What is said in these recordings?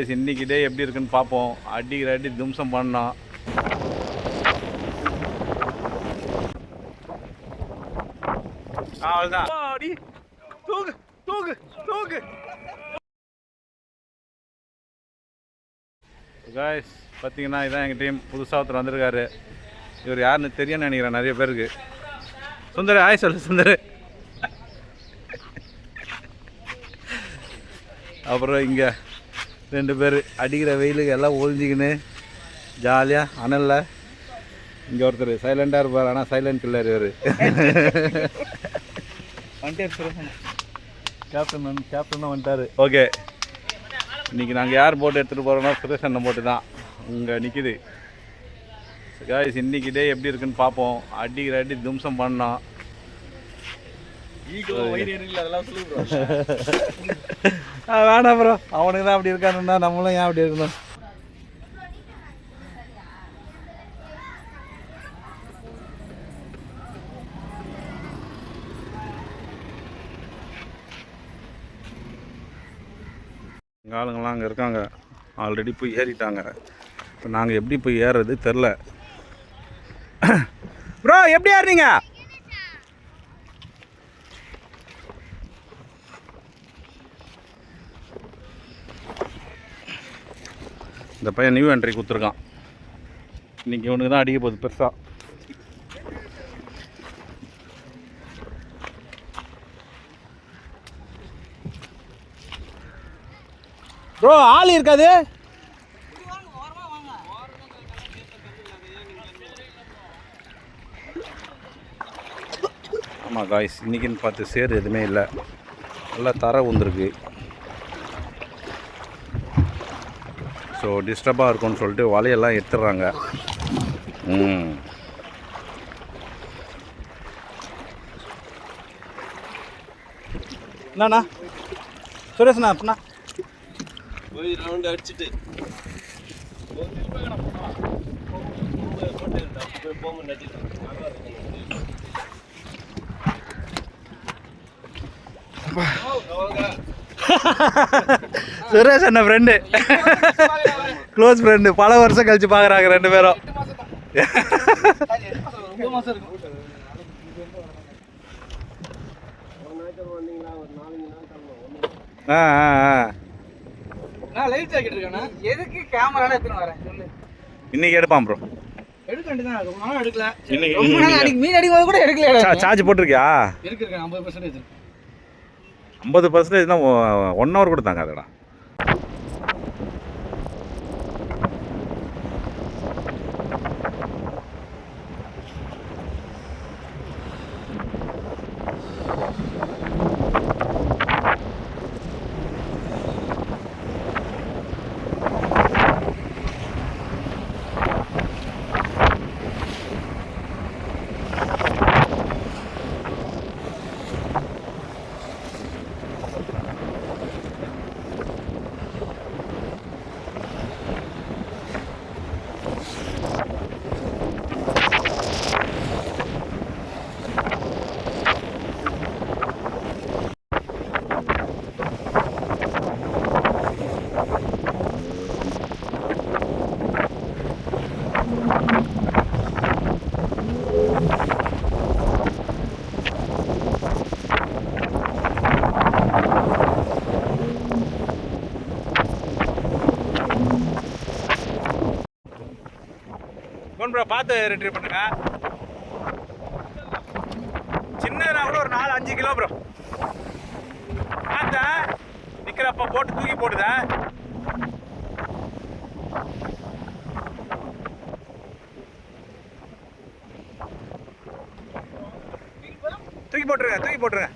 இன்னைக்கு டே எப்படி இருக்குன்னு பார்ப்போம். அடிக்கிற அடி தும்சம் பண்ணோம். அவ்வளோதான். தூக்கு தூக்கு தூக்கு. காய்ஸ் பார்த்தீங்கன்னா இதான் எங்கள் டீம். புதுசாக ஒருத்தர் வந்திருக்காரு. இவர் யாருன்னு தெரியும்னு நினைக்கிறேன் நிறைய பேருக்கு. சுந்தர் ஆய் சொல்லு சுந்தர். அப்புறம் இங்கே 2 பேர் அடிக்கிற வெயிலுக்கு எல்லாம் ஒழிஞ்சிக்கின்னு ஜாலியாக அனலில். இங்கே ஒருத்தர் சைலண்டாக இருப்பார், ஆனால் சைலண்ட் கில்லர் இவர். கேப்டன் வந்துட்டார். ஓகே, இன்றைக்கி நாங்கள் யார் போட்டு எடுத்துகிட்டு போகிறோன்னா சுரேஷ் அண்ணன் போட்டு தான் இங்கே நிற்கிது. காய்ஸ் இன்றைக்கி டே எப்படி இருக்குன்னு பார்ப்போம். அடிக்கிற அடி தும்சம் பண்ணோம். வேணாம் ப்ரோ, அவனுக்கு தான் அப்படி இருக்கானுன்னா நம்மளும் ஏன் அப்படி இருக்கணும். எங்கள் ஆளுங்கள்லாம் அங்கே இருக்காங்க, ஆல்ரெடி போய் ஏறிட்டாங்க. இப்போ நாங்கள் எப்படி போய் ஏறுறது தெரில. ப்ரோ எப்படி ஏறுறீங்க? இந்த பையன் நியூ என்ட்ரி கொடுத்துருக்கான். இன்றைக்கி இவனுக்கு தான் அடிக்க போகுது பெருசாக. ப்ரோ ஆள் இருக்காது. ஆமாம் காய்ஸ், இன்றைக்கின்னு பார்த்து சேர் எதுவுமே இல்லை, நல்லா தர வந்துருக்கு. ஸோ டிஸ்டர்பாக இருக்கும்னு சொல்லிட்டு வலையெல்லாம் எடுத்துடுறாங்க. என்னண்ணா சுரேஷ்ண்ணா அப்படின்னா போய் ரவுண்ட் அடிச்சுட்டு சுரேஷ் அண்ணன் ஃப்ரெண்டு, க்ளோஸ் ஃப்ரெண்டு. பல வருஷம் கழிச்சு பார்க்குறாங்க 2 பேரும். இன்னைக்கு எடுப்பான் ப்ரோ. சார்ஜ் போட்டிருக்கியா? 50% தான். 1 hour கூட தாங்க அதடா. ப்ரோ பார்த்து ரிட்ரீவ் பண்ணுங்க. சின்னதுனா கூட ஒரு 4-5 கிலோ ப்ரோ. பார்த்தா நிற்கிறப்ப போட்டு தூக்கி போடுதா. தூக்கி போட்டுருங்க, தூக்கி போட்டுருங்க.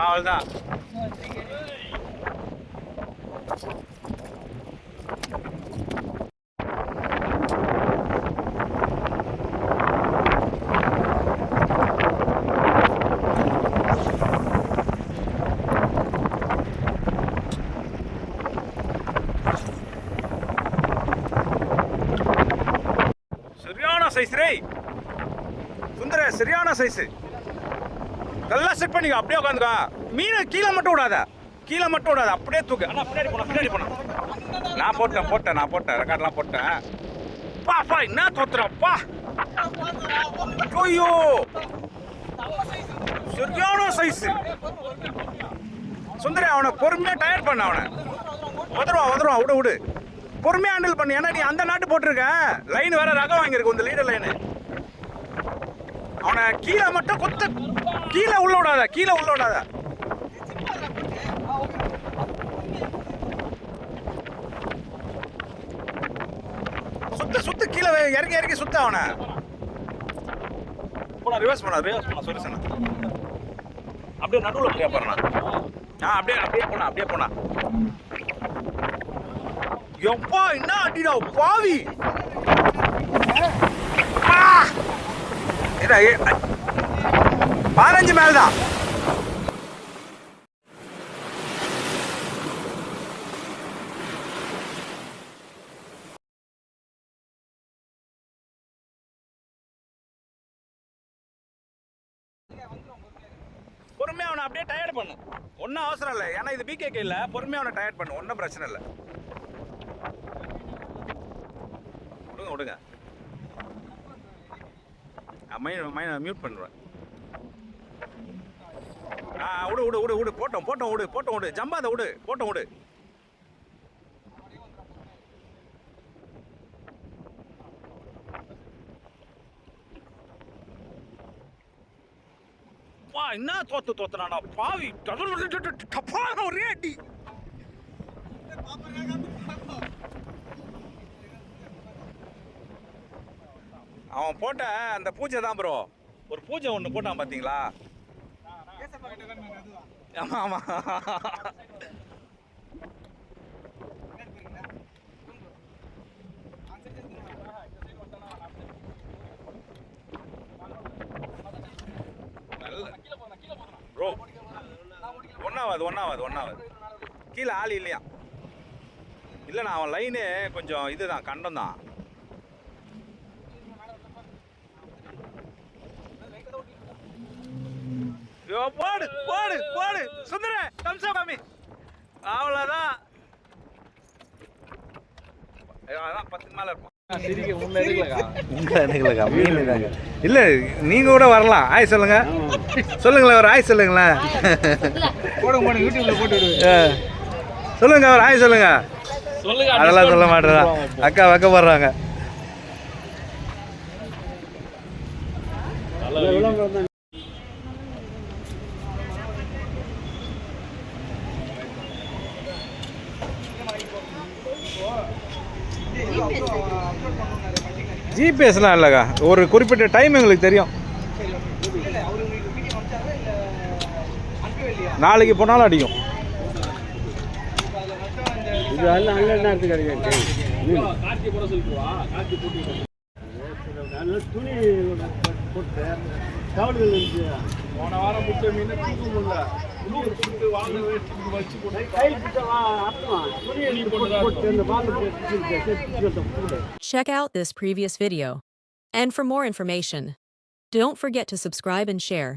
அவ்வளோதான். சரியான சைஸ் ரே சுந்தர, சரியான சைஸு. நல்லா செட் பண்ணிக்கோ, அப்படியே உட்காந்துக்கோ. மீன் கீழே மட்டும் விடாத, கீழே மட்டும் விடாத, அப்படியே தூக்கு. ஆனால் பின்னாடி போனா நான் போட்டேன் ரெக்கார்ட்லாம் போட்டேன். பா என்ன தோத்துறப்பா. ஐயோ சரியான சைஸ். சுந்தரி அவனை பொறுமையா டயர் பண்ண, அவனை உதருவான் விடு பொறுமையா ஹேண்டில் பண்ணு. ஏன்னா நீ அந்த நாட்டு போட்டிருக்க, லைன் வேற ரகம் வாங்கியிருக்கு இந்த லீடர் லைனு. அவனை கீழே மட்டும் கீழே உள்ள விடாத. சுத்து கீழே இறக்கி சுத்த அவனை. போனா ரிவர்ஸ் பண்ண சொல்லுங்க. அப்படியே நடுவில் அப்படியே போறானா? அப்படியே போனா. எப்பா என்ன அடிடா பாவி. 15 மேலதான். பொறுமையா அவனை அப்படியே டயர்ட் பண்ணு, ஒன்றும் அவசரம் இல்லை. ஏன்னா இது பிகேகே இல்லை, பொறுமையா அவனை டயர்ட் பண்ணு, ஒன்றும் பிரச்சனை இல்லை. விடுங்க மியூட் பண்ணுவேன். விடு போட்டோம் விடு ஜம்பாத விடு போட்டோம் விடு. என்ன தோத்துனாடா பாவி. ஒரே அடி. அவன் போட்ட அந்த பூஜை தான் ப்ரோ, ஒரு பூஜை ஒன்று போட்டான் பார்த்தீங்களா? ஆமா ப்ரோ. ஒன்னாவது கீழே ஆள் இல்லையா? இல்லைண்ணா அவன் லைனு கொஞ்சம் இதுதான், கண்டம் தான். போடு சுந்தர கம்சா காமி. அவ்வளோதான் 10 மேலே இருக்கும். இல்ல நீங்க கூட வரலாம். ஆய் சொல்லுங்களேன் ஒரு ஆய் சொல்லுங்களேன். சொல்லுங்க ஒரு ஆய் சொல்லுங்க. அதெல்லாம் சொல்ல மாட்டேறா, அக்கா வைக்கப்படுறாங்க. ஜிபிஎஸ்லாம் இல்லைக்கா, ஒரு குறிப்பிட்ட டைம் எங்களுக்கு தெரியும். நாளைக்கு போனாலும் அடிக்கும். போன வாரம் முட்டை மீன் தூக்க முடியல. Check out this previous video. And for more information, don't forget to subscribe and share.